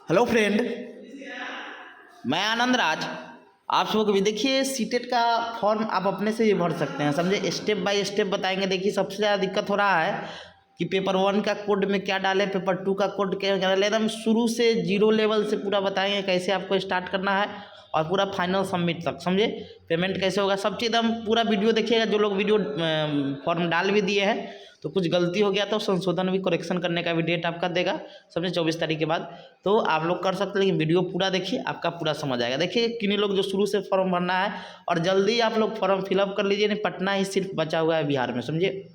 Hello friend, मैं आनंद राज। आप सबको भी देखिए सीटेट का फॉर्म आप अपने से ही भर सकते हैं, समझे। स्टेप बाय स्टेप बताएंगे। देखिए सबसे ज़्यादा दिक्कत हो रहा है कि पेपर 1 का कोड में क्या डालें, पेपर 2 का कोड क्या डालें। एकदम शुरू से जीरो लेवल से पूरा बताएंगे कैसे आपको स्टार्ट करना है और पूरा फाइनल सबमिट तक, समझे। पेमेंट कैसे होगा, सब चीज़ एकदम पूरा वीडियो देखिएगा। जो लोग वीडियो फॉर्म डाल भी दिए हैं तो कुछ गलती हो गया तो संशोधन भी, करेक्शन करने का भी डेट आपका देगा, समझे, 24 तारीख के बाद। तो आप लोग कर सकते हैं, लेकिन वीडियो पूरा देखिए, आपका पूरा समझ आएगा। देखिए किन्हीं लोग जो शुरू से फॉर्म भरना है और जल्दी आप लोग फॉर्म फिलअप कर लीजिए। नहीं, पटना ही सिर्फ बचा हुआ है बिहार में, समझे।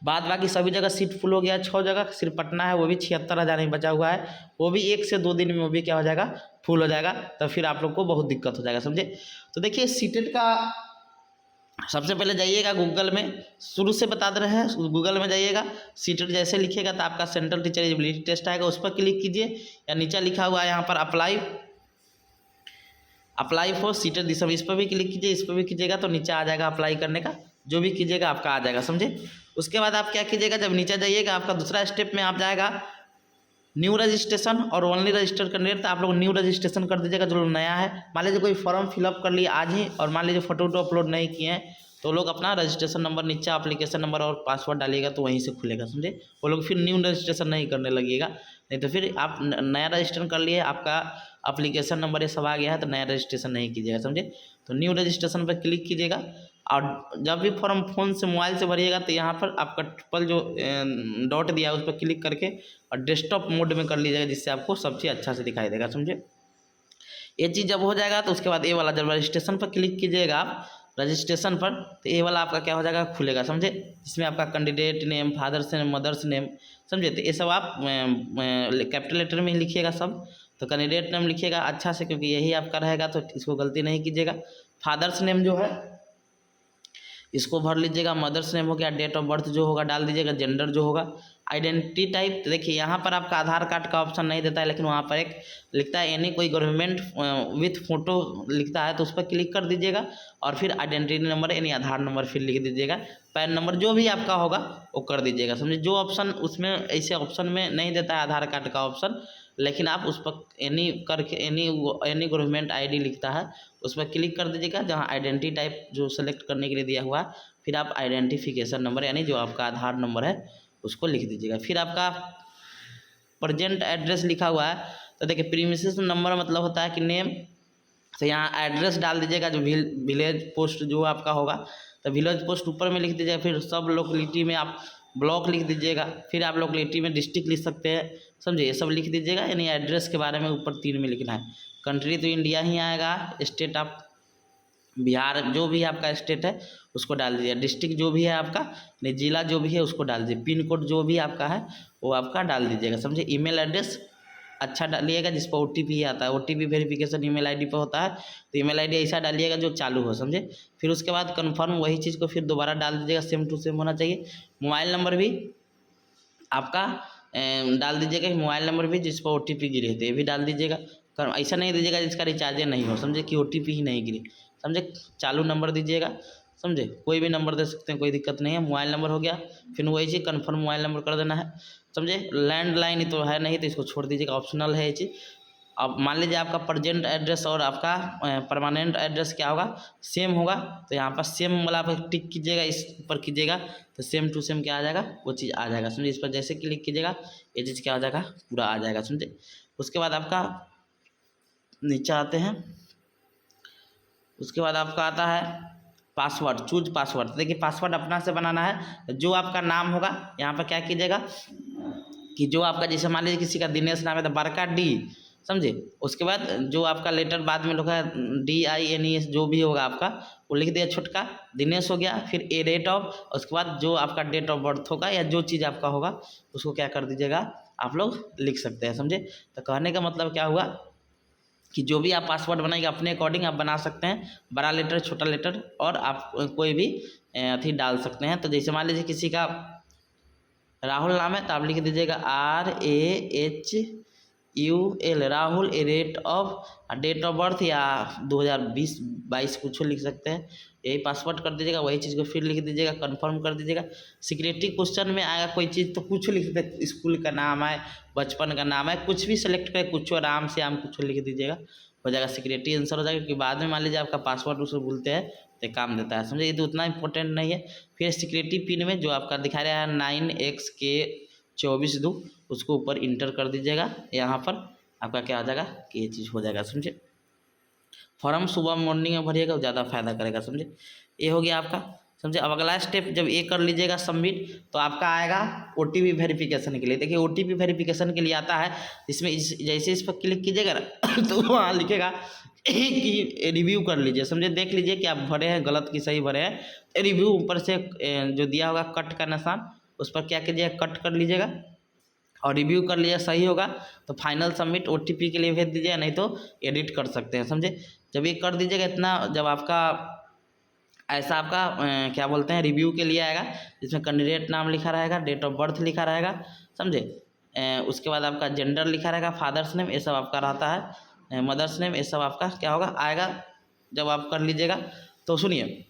बाद बाकी सभी जगह सीट फुल हो गया है। 6 जगह सिर्फ पटना है, वो भी 76,000 ही बचा हुआ है। वो भी 1 से 2 दिन में वो भी क्या हो जाएगा, फुल हो जाएगा। तो फिर आप लोग को बहुत दिक्कत हो जाएगा, समझे। तो देखिए सीटेट का सबसे पहले जाइएगा गूगल में, शुरू से बता दे रहे हैं। गूगल में जाइएगा, सीटेट जैसे लिखिएगा तो आपका सेंट्रल टीचर एलिजिबिलिटी टेस्ट आएगा, उस पर क्लिक कीजिए। या नीचे लिखा हुआ है यहाँ पर अप्लाई फॉर सीटेट दिस, इस पर भी क्लिक कीजिए। इस पर भी कीजिएगा तो नीचे आ जाएगा अप्लाई करने का, जो भी कीजिएगा आपका आ जाएगा, समझे। उसके बाद आप क्या कीजिएगा, जब नीचे जाइएगा आपका दूसरा स्टेप में आप जाएगा न्यू रजिस्ट्रेशन और ओनली रजिस्टर कैंडिडेट। तो आप लोग न्यू रजिस्ट्रेशन कर दीजिएगा जो लोग नया है। मान लीजिए कोई फॉर्म फिलअप कर लिया आज ही और मान लीजिए फोटो अपलोड नहीं किए हैं, तो लोग अपना रजिस्ट्रेशन नंबर नीचे एप्लीकेशन नंबर और पासवर्ड डालिएगा तो वहीं से खुलेगा, समझे। वो लोग फिर न्यू रजिस्ट्रेशन नहीं करने लगेगा। नहीं तो फिर आप नया रजिस्ट्रेशन कर लिए, आपका एप्लीकेशन नंबर ये सब आ गया है तो नया रजिस्ट्रेशन नहीं कीजिएगा, समझे। तो न्यू रजिस्ट्रेशन पर क्लिक कीजिएगा। और जब भी फॉर्म फ़ोन से मोबाइल से भरिएगा तो यहाँ पर आपका ट्रिपल जो डॉट दिया है उस पर क्लिक करके और डेस्कटॉप मोड में कर लीजिएगा, जिससे आपको सब चीज़ अच्छा से दिखाई देगा, समझे। ये चीज़ जब हो जाएगा तो उसके बाद ये वाला जब रजिस्ट्रेशन पर क्लिक कीजिएगा आप रजिस्ट्रेशन पर, तो ये वाला आपका क्या हो जाएगा, खुलेगा, समझे। जिसमें आपका candidate name, father's name, mother's name, समझे। तो ये सब आप कैपिटल लेटर में ही लिखिएगा सब। तो कैंडिडेट नेम लिखिएगा अच्छा से, क्योंकि यही आपका रहेगा, तो इसको गलती नहीं कीजिएगा। फादर्स नेम जो है इसको भर लीजिएगा। मदर्स नेम हो गया, डेट ऑफ बर्थ जो होगा डाल दीजिएगा, जेंडर जो होगा। आइडेंटिटी टाइप, तो देखिए यहाँ पर आपका आधार कार्ड का ऑप्शन नहीं देता है, लेकिन वहाँ पर एक लिखता है यानी कोई गवर्नमेंट विथ फोटो लिखता है, तो उस पर क्लिक कर दीजिएगा। और फिर आइडेंटिटी नंबर यानी आधार नंबर फिर लिख दीजिएगा। पैन नंबर जो भी आपका होगा वो कर दीजिएगा, समझे। जो ऑप्शन उसमें ऐसे ऑप्शन में नहीं देता है आधार कार्ड का ऑप्शन, लेकिन आप उस पर एनी करके एनी गवर्नमेंट आईडी लिखता है, उस पर क्लिक कर दीजिएगा। जहाँ आइडेंटिटी टाइप जो सेलेक्ट करने के लिए दिया हुआ है, फिर आप आइडेंटिफिकेशन नंबर यानी जो आपका आधार नंबर है उसको लिख दीजिएगा। फिर आपका प्रेजेंट एड्रेस लिखा हुआ है, तो देखिए प्रीमिसेस नंबर मतलब होता है कि नेम, तो यहाँ एड्रेस डाल दीजिएगा जो विलेज पोस्ट जो आपका होगा, तो विलेज पोस्ट ऊपर में लिख दीजिएगा। फिर सब लोकेलिटी में आप ब्लॉक लिख दीजिएगा। फिर आप लोकेलिटी में डिस्ट्रिक्ट लिख सकते हैं, समझे। ये सब लिख दीजिएगा, यानी एड्रेस के बारे में ऊपर 3 में लिखना है। कंट्री तो इंडिया ही आएगा, स्टेट आप बिहार जो भी आपका स्टेट है उसको डाल दीजिए। डिस्ट्रिक्ट जो भी है आपका, नहीं जिला जो भी है उसको डाल दीजिए। पिन कोड जो भी आपका है वो आपका डाल दीजिएगा, समझे। ईमेल एड्रेस अच्छा डालिएगा जिस पर OTP आता है। OTP वेरिफिकेशन ईमेल आईडी पर होता है, तो ईमेल आईडी ऐसा डालिएगा जो चालू हो, समझे। फिर उसके बाद कन्फर्म वही चीज़ को फिर दोबारा डाल दीजिएगा, सेम टू सेम होना चाहिए। मोबाइल नंबर भी आपका डाल दीजिएगा, मोबाइल नंबर भी जिस पर OTP गिरे थे ये भी डाल दीजिएगा। ऐसा नहीं दीजिएगा जिसका रिचार्ज नहीं हो, समझे, कि OTP ही नहीं गिरे, समझे। चालू नंबर दीजिएगा, समझे। कोई भी नंबर दे सकते हैं, कोई दिक्कत नहीं है। मोबाइल नंबर हो गया, फिर वही चीज़ कन्फर्म मोबाइल नंबर कर देना है, समझे। लैंडलाइन तो है नहीं तो इसको छोड़ दीजिएगा, ऑप्शनल है ये चीज़। अब मान लीजिए आपका प्रेजेंट एड्रेस और आपका परमानेंट एड्रेस क्या होगा, सेम होगा, तो यहाँ पर सेम वाला पर टिक कीजिएगा, इस पर कीजिएगा, तो सेम टू सेम क्या आ जाएगा, वो चीज़ आ जाएगा, समझे। इस पर जैसे क्लिक कीजिएगा ये चीज़ क्या हो जाएगा, पूरा आ जाएगा, समझे। उसके बाद आपका नीचे आते हैं, उसके बाद आपका आता है पासवर्ड, चूज पासवर्ड। देखिए पासवर्ड अपना से बनाना है। जो आपका नाम होगा यहाँ पर क्या कीजिएगा कि जो आपका, जैसे मान लीजिए किसी का दिनेश नाम है तो बड़का D, समझे। उसके बाद जो आपका लेटर बाद में लिखा है DINES जो भी होगा आपका वो लिख दिया, छोटका दिनेश हो गया। फिर ए डेट ऑफ, उसके बाद जो आपका डेट ऑफ बर्थ होगा या जो चीज़ आपका होगा उसको क्या कर दीजिएगा, आप लोग लिख सकते हैं, समझे। तो कहने का मतलब क्या हुआ कि जो भी आप पासवर्ड बनाएंगे अपने अकॉर्डिंग आप बना सकते हैं, बड़ा लेटर छोटा लेटर, और आप कोई भी अथी डाल सकते हैं। तो जैसे मान लीजिए किसी का राहुल नाम है तो आप लिख दीजिएगा UL Rahul rate of date of birth या 2020-22 कुछ लिख सकते हैं, यही पासवर्ड कर दीजिएगा, वही चीज़ को फिर लिख दीजिएगा, कंफर्म कर दीजिएगा। सिक्योरिटी क्वेश्चन में आएगा कोई चीज़ तो कुछ लिख दीजिए, स्कूल का नाम है, बचपन का नाम है, कुछ भी सेलेक्ट करें, कुछ राम से आम कुछ लिख दीजिएगा, हो जाएगा, सिक्योरिटी आंसर हो जाएगा। क्योंकि बाद में मान लीजिए आपका पासवर्ड उसको भूलते हैं तो काम देता है, समझे, ये तो उतना इंपॉर्टेंट नहीं है। फिर सिक्योरिटी पिन में जो आपका दिखा रहा है 9XK24 उसको ऊपर इंटर कर दीजिएगा, यहाँ पर आपका क्या हो जाएगा कि ये चीज़ हो जाएगा, समझे। फॉर्म सुबह मॉर्निंग में भरिएगा, ज़्यादा फायदा करेगा, समझे। ये हो गया आपका, समझे। अब अगला स्टेप जब ये कर लीजिएगा सबमिट तो आपका आएगा OTP वेरिफिकेशन के लिए। देखिए OTP वेरिफिकेशन के लिए आता है, इसमें जैसे इस पर क्लिक कीजिएगा ना तो वहाँ लिखेगा कि रिव्यू कर लीजिए, समझे, देख लीजिए कि आप भरे हैं गलत कि सही भरे हैं। रिव्यू ऊपर से जो दिया होगा कट का निशान, उस पर क्या कीजिएगा, कट कर लीजिएगा और रिव्यू कर लिया, सही होगा तो फाइनल सबमिट OTP के लिए भेज दीजिए, नहीं तो एडिट कर सकते हैं, समझे। जब ये कर दीजिएगा इतना, जब आपका ऐसा आपका क्या बोलते हैं रिव्यू के लिए आएगा, जिसमें कैंडिडेट नाम लिखा रहेगा, डेट ऑफ बर्थ लिखा रहेगा, समझे। उसके बाद आपका जेंडर लिखा रहेगा, फादर्स नेम ये सब आपका रहता है, मदर्स नेम ये सब आपका क्या होगा आएगा। जब आप कर लीजिएगा तो सुनिए,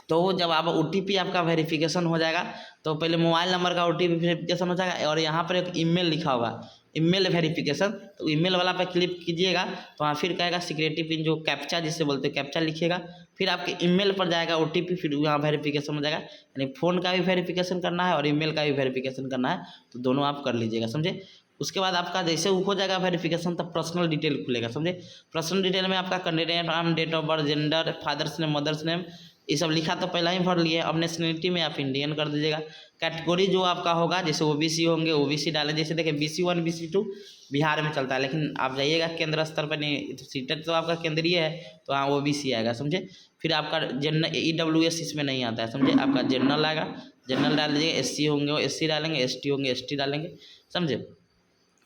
तो जब आप OTP आपका वेरिफिकेशन हो जाएगा तो पहले मोबाइल नंबर का OTP वेरिफिकेशन हो जाएगा, और यहाँ पर एक ईमेल लिखा होगा, ईमेल वेरिफिकेशन, तो ईमेल वाला पे क्लिक कीजिएगा तो वहाँ फिर कहेगा सिक्योरिटी पिन जो कैप्चा जिसे बोलते हैं कैप्चा लिखिएगा, फिर आपके ईमेल पर जाएगा OTP, फिर वहाँ वेरिफिकेशन हो जाएगा। यानी फ़ोन का भी वेरिफिकेशन करना है और ईमेल का भी वेरिफिकेशन करना है, तो दोनों आप कर लीजिएगा, समझे। उसके बाद आपका जैसे हो जाएगा वेरिफिकेशन तब पर्सनल डिटेल खुलेगा, समझे। पर्सनल डिटेल में आपका कैंडिडेट नाम, date of birth, gender, father's name, mother's name ये सब लिखा तो पहला ही भर लिए। अब नेशनलिटी में आप इंडियन कर दीजिएगा। कैटेगरी जो आपका होगा, जैसे OBC होंगे OBC डालें, जैसे देखिए BC1 BC2 बिहार में चलता है, लेकिन आप जाइएगा केंद्र स्तर पर, नहीं तो सीटेट तो आपका केंद्रीय है तो हाँ OBC आएगा, समझे। फिर आपका जनरल EWS इसमें नहीं आता है, समझे, आपका जनरल आएगा, जनरल डाल दीजिएगा, SC होंगे वो SC डालेंगे, ST होंगे ST डालेंगे, समझे।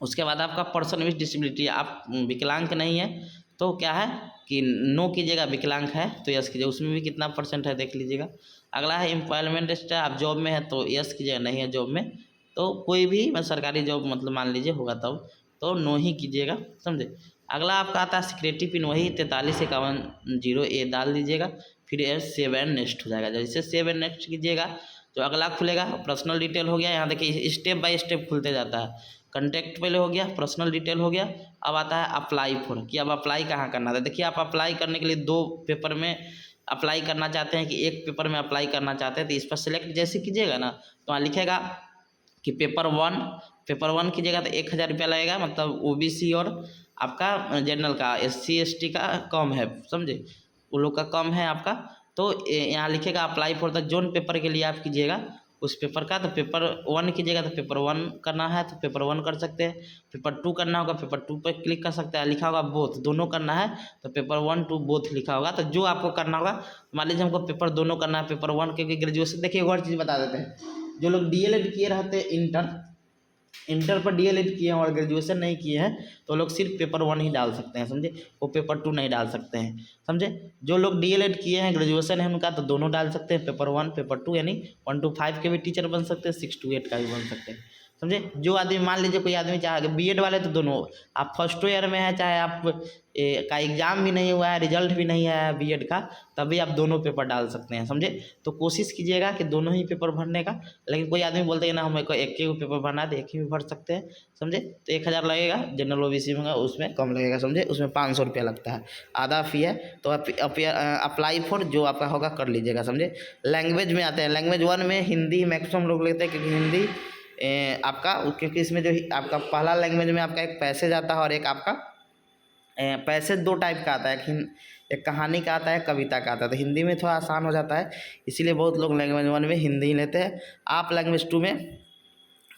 उसके बाद आपका पर्सन विद डिसेबिलिटी, आप विकलांग नहीं है तो क्या है कि नो कीजिएगा, विकलांग है तो यस कीजिएगा, उसमें भी कितना % है देख लीजिएगा। अगला है एम्प्लॉयमेंट स्टेटस, आप जॉब में है तो यस कीजिएगा, नहीं है जॉब में तो कोई भी सरकारी जॉब मतलब मान लीजिए होगा तब तो नो ही कीजिएगा, समझे। अगला आपका आता है सिक्योरिटी पिन, वही 4351 डाल दीजिएगा, फिर सेव एंड नेक्स्ट हो जाएगा। जैसे सेव एंड नेक्स्ट कीजिएगा जो अगला खुलेगा, पर्सनल डिटेल हो गया, यहाँ देखिए स्टेप बाय स्टेप खुलते जाता है। कॉन्टैक्ट पहले हो गया, पर्सनल डिटेल हो गया, अब आता है अप्लाई फॉर, कि अब अप्लाई कहाँ करना है। देखिए आप अप्लाई करने के लिए 2 पेपर में अप्लाई करना चाहते हैं कि एक पेपर में अप्लाई करना चाहते हैं, तो इस पर सिलेक्ट जैसे कीजिएगा ना तो वहाँ लिखेगा कि पेपर 1 कीजिएगा तो 1000 रुपया लगेगा, मतलब OBC और आपका जनरल का SC ST का कम है, समझे, वो लोग का कम है आपका। तो यहाँ लिखेगा apply for the zone paper के लिए आप कीजिएगा उस पेपर का, तो पेपर 1 कीजिएगा तो पेपर 1 करना है तो पेपर 1 कर सकते हैं। पेपर 2 करना होगा पेपर 2 पर क्लिक कर सकते हैं, लिखा होगा बोथ, दोनों करना है तो पेपर 1 2 बोथ लिखा होगा। तो जो आपको करना होगा, मान लीजिए हमको पेपर दोनों करना है, पेपर 1 क्योंकि ग्रेजुएशन, देखिए एक और चीज़ बता देते हैं, जो लोग DLED किए रहते हैं, इंटर पर DLED किए हैं और ग्रेजुएशन नहीं किए हैं तो लोग सिर्फ पेपर 1 ही डाल सकते हैं, समझे, वो पेपर 2 नहीं डाल सकते हैं, समझे। जो लोग DLED किए हैं ग्रेजुएशन है उनका तो दोनों डाल सकते हैं, पेपर 1 पेपर 2, यानी 1 to 5 के भी टीचर बन सकते हैं, 6 to 8 का भी बन सकते हैं, समझे। जो आदमी मान लीजिए कोई आदमी चाहे B.Ed वाले तो दोनों, आप फर्स्ट ईयर में है चाहे आप का एग्ज़ाम भी नहीं हुआ है, रिजल्ट भी नहीं आया है B.Ed का, तभी आप दोनों पेपर डाल सकते हैं, समझे। तो कोशिश कीजिएगा कि दोनों ही पेपर भरने का, लेकिन कोई आदमी बोलते हैं ना हमें को एक ही पेपर भरना है तो एक ही भी भर सकते हैं, समझे। तो 1000 लगेगा, जनरल OBC में उसमें कम लगेगा, समझे, उसमें 500 रुपया लगता है, आधा फी है। तो अप्लाई फॉर जो आपका होगा कर लीजिएगा, समझे। लैंग्वेज में आते हैं, लैंग्वेज 1 में हिंदी मैक्सिमम लोग लेते हैं, क्योंकि हिंदी आपका, क्योंकि इसमें जो आपका पहला लैंग्वेज में आपका एक पैसेज आता है और एक आपका पैसेज 2 टाइप का आता है, एक कहानी का आता है, कविता का आता है। तो हिंदी में थोड़ा आसान हो जाता है, इसीलिए बहुत लोग लैंग्वेज 1 में हिंदी ही लेते हैं। आप लैंग्वेज 2 में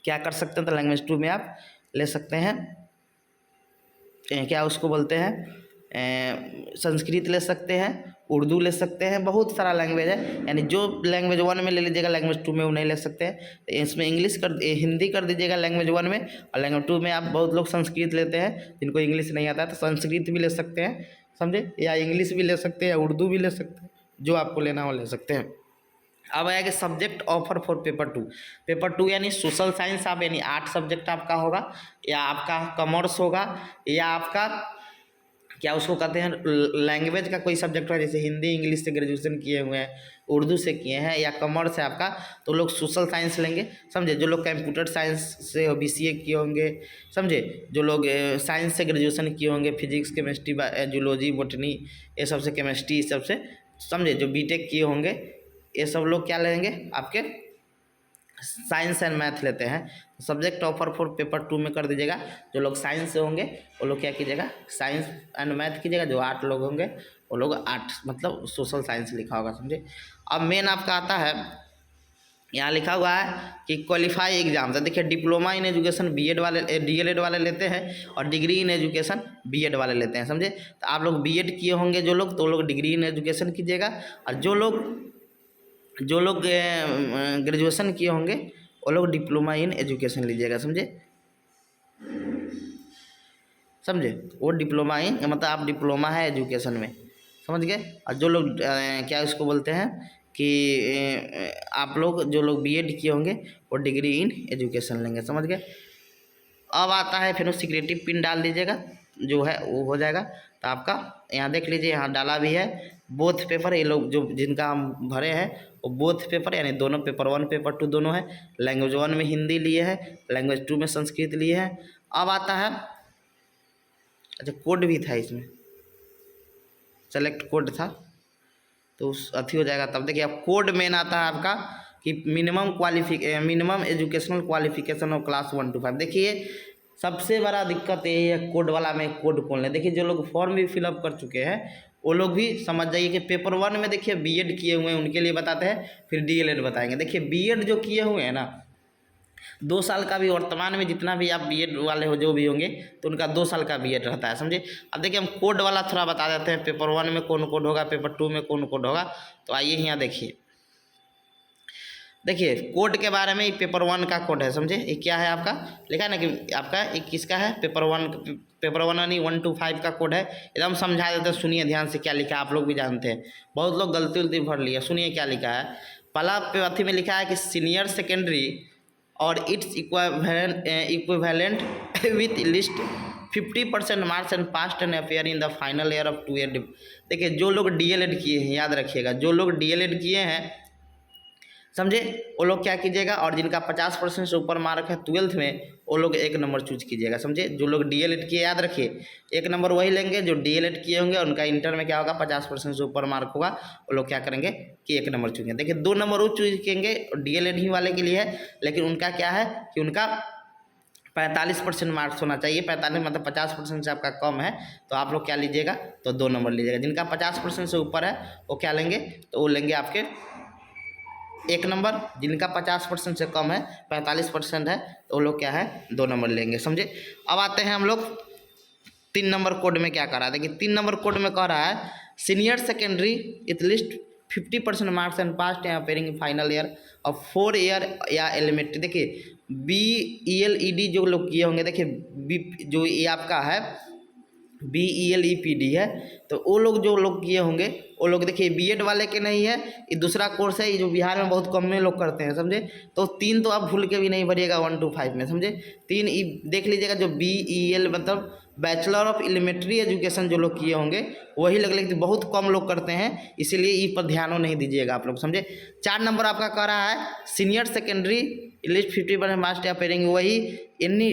क्या कर सकते हैं, तो लैंग्वेज 2 में आप ले सकते हैं क्या उसको बोलते हैं, संस्कृत ले सकते हैं, उर्दू ले सकते हैं, बहुत सारा लैंग्वेज है। यानी जो लैंग्वेज 1 में ले लीजिएगा लैंग्वेज 2 में वो नहीं ले सकते हैं, तो इसमें हिंदी कर दीजिएगा लैंग्वेज 1 में, और लैंग्वेज 2 में आप बहुत लोग संस्कृत लेते हैं, जिनको इंग्लिश नहीं आता है तो संस्कृत भी ले सकते हैं, समझे, या इंग्लिश भी ले सकते हैं या उर्दू भी ले सकते हैं, जो आपको लेना हो ले सकते हैं। अब आएगा subject offer for paper two यानी सोशल साइंस आप यानी 8 सब्जेक्ट आपका होगा, या आपका कॉमर्स होगा, या आपका क्या उसको कहते हैं लैंग्वेज का कोई सब्जेक्ट है, जैसे हिंदी इंग्लिश से ग्रेजुएशन किए हुए हैं, उर्दू से किए हैं, या कॉमर्स है आपका, तो लोग सोशल साइंस लेंगे, समझे। जो लोग कंप्यूटर साइंस से BCA किए होंगे, समझे, जो लोग साइंस से ग्रेजुएशन किए होंगे, फिजिक्स केमिस्ट्री जूलॉजी बॉटनी ये सब से, केमिस्ट्री सब से, समझे, जो BTech किए होंगे ये सब लोग क्या लेंगे आपके साइंस एंड मैथ लेते हैं। सब्जेक्ट ऑफर फॉर पेपर 2 में कर दीजिएगा। जो लोग साइंस से होंगे वो लोग क्या कीजिएगा, साइंस एंड मैथ कीजिएगा। जो 8 लोग होंगे वो लोग 8 मतलब सोशल साइंस लिखा होगा, समझे। अब मेन आपका आता है, यहाँ लिखा हुआ है कि क्वालिफाई एग्जाम। तो देखिए डिप्लोमा इन एजुकेशन BEd वाले DLEd वाले लेते हैं, और डिग्री इन एजुकेशन BEd वाले लेते हैं, समझे। तो आप लोग BEd किए होंगे जो लोग, तो लोग डिग्री इन एजुकेशन कीजिएगा, और जो लोग ग्रेजुएशन किए होंगे वो लोग डिप्लोमा इन एजुकेशन लीजिएगा, समझे। वो डिप्लोमा इन मतलब आप डिप्लोमा है एजुकेशन में, समझ गए। और जो लोग क्या इसको बोलते हैं कि आप लोग जो लोग BEd किए होंगे वो डिग्री इन एजुकेशन लेंगे, समझ गए। अब आता है फिर सिक्योरिटी पिन डाल दीजिएगा, जो है वो हो जाएगा। तो आपका यहाँ देख लीजिए, यहाँ डाला भी है बोथ पेपर। ये लोग जो जिनका हम भरे हैं वो बोथ पेपर यानी दोनों पेपर 1 पेपर 2 दोनों है। लैंग्वेज 1 में हिंदी लिए है, लैंग्वेज 2 में संस्कृत लिए है। अब आता है, अच्छा कोड भी था इसमें, सेलेक्ट कोड था तो अथी हो जाएगा। तब देखिए अब कोड मेन आता है आपका कि minimum educational qualification of class 1 to 5। देखिए सबसे बड़ा दिक्कत यही है कोड वाला में, कोड खोलने। देखिए जो लोग फॉर्म भी फिलअप कर चुके हैं वो लोग भी समझ जाइए कि पेपर 1 में देखिए BEd किए हुए हैं उनके लिए बताते हैं, फिर DLEd बताएंगे। देखिए BEd जो किए हुए हैं ना 2 साल का भी, वर्तमान में जितना भी आप BEd वाले हो जो भी होंगे तो उनका 2 साल का BEd रहता है, समझे। अब देखिए हम कोड वाला थोड़ा बता देते हैं, पेपर 1 में कौन कोड होगा, पेपर 2 में कौन कोड होगा। तो आइए यहाँ देखिए कोड के बारे में। पेपर 1 का कोड है, समझे। ये क्या है आपका लिखा है ना कि आपका एक किसका है, पेपर 1 यानी 1 to 5 का कोड है। एकदम समझा देते हैं, सुनिए ध्यान से क्या लिखा है, आप लोग भी जानते हैं, बहुत लोग गलती उलती भर लिया। सुनिए क्या लिखा है। पहला अथी में लिखा है कि सीनियर सेकेंडरी और its equivalent with list 50% marks and past and affair in the final year of 2 year. देखिए जो लोग DLEd किए हैं, याद रखिएगा, जो लोग DLEd किए हैं, समझे, वो लोग क्या कीजिएगा, और जिनका 50% से ऊपर मार्क है 12th में वो लोग 1 नंबर चूज कीजिएगा, समझे। जो लोग DLEd किए, याद रखिए 1 नंबर वही लेंगे जो DLEd किए होंगे। उनका इंटर में क्या होगा, 50% से ऊपर मार्क होगा, वो लोग क्या करेंगे कि 1 नंबर चुनेंगे। देखिए 2 नंबर वो चूज करेंगे DLEd ही वाले के लिए है, लेकिन उनका क्या है कि उनका 45% मार्क्स होना चाहिए। 45 मतलब 50% से आपका कम है तो आप लोग क्या लीजिएगा, तो 2 नंबर लीजिएगा। जिनका 50% से ऊपर है वो क्या लेंगे, तो वो लेंगे आपके 1 नंबर। जिनका 50% से कम है, 45% है, तो वो लोग क्या है 2 नंबर लेंगे, समझे। अब आते हैं हम लोग 3 नंबर कोड में क्या कर रहा है। देखिए 3 नंबर कोड में कह रहा है senior secondary at least 50% marks and passed या अपेयरिंग फाइनल ईयर और 4 ईयर या एलिमेंट्री। देखिए BELED जो लोग किए होंगे, देखिए जो ये आपका है BELEPD है, तो वो लोग जो लोग किए होंगे वो लोग देखिए BEd वाले के नहीं है, ये दूसरा कोर्स है, ये जो बिहार में बहुत कम में लोग करते हैं, समझे। तो 3 तो आप भूल के भी नहीं भरिएगा 1 to 5 में, समझे। 3 देख लीजिएगा, जो BEL मतलब बैचलर ऑफ एलिमेंट्री एजुकेशन जो लोग किए होंगे वही लग लेकिन बहुत कम लोग करते हैं, इसीलिए ई पर ध्यान नहीं दीजिएगा आप लोग, समझे। 4 नंबर आपका कह रहा है सीनियर सेकेंडरी लिस्ट 50% मार्क्स या पेयरिंग वही any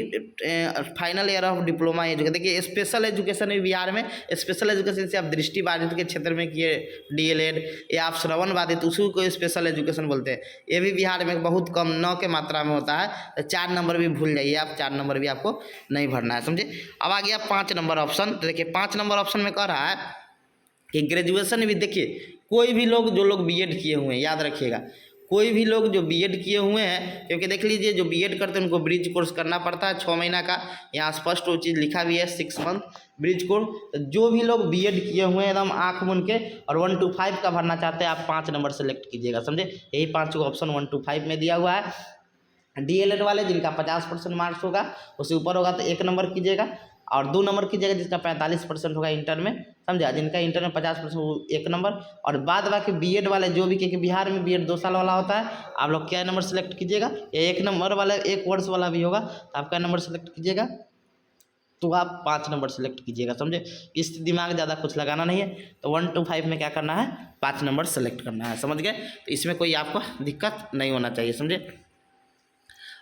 final year of diploma education. देखिए स्पेशल एजुकेशन में बिहार में स्पेशल एजुकेशन से आप दृष्टिबाधित के क्षेत्र में किए DLEd या आप श्रवण बाधित, उसी को स्पेशल एजुकेशन बोलते हैं। ये भी बिहार में बहुत कम 9 के मात्रा में होता है, तो 4 नंबर भी भूल जाइए आप, 4 नंबर भी आपको नहीं भरना है, समझे। अब आ गया 5 नंबर ऑप्शन। तो देखिए 5 नंबर ऑप्शन में कह रहा है कि ग्रेजुएशन भी, देखिए कोई भी लोग जो लोग BEd किए हुए हैं, याद रखिएगा कोई भी लोग जो BEd किए हुए हैं, क्योंकि देख लीजिए जो BEd करते हैं उनको ब्रिज कोर्स करना पड़ता है 6 महीना का, यहाँ स्पष्ट वो चीज़ लिखा भी है 6 मंथ ब्रिज कोर्स। तो जो भी लोग BEd किए हुए हैं एकदम आँख मूंद के और 1 to 5 का भरना चाहते हैं, आप 5 नंबर सेलेक्ट कीजिएगा, समझे। यही 5 ऑप्शन 1 to 5 में दिया हुआ है। DLEd वाले जिनका 50% मार्क्स होगा उससे ऊपर होगा तो 1 नंबर कीजिएगा। और 2 नंबर कीजिएगा जिसका 45% होगा इंटर में, समझे, जिनका इंटर में 50% वो 1 नंबर। और बाद बाकी बीएड वाले जो भी, क्योंकि बिहार में बीएड 2 साल वाला होता है, आप लोग क्या नंबर सेलेक्ट कीजिएगा, या 1 नंबर वाला 1 वर्ष वाला भी होगा, तो आप क्या नंबर सेलेक्ट कीजिएगा, तो आप 5 नंबर सेलेक्ट कीजिएगा, समझे। इस दिमाग ज़्यादा कुछ लगाना नहीं है, तो 1 to 5 में क्या करना है, 5 नंबर सेलेक्ट करना है, समझ गए। तो इसमें कोई आपको दिक्कत नहीं होना चाहिए, समझे।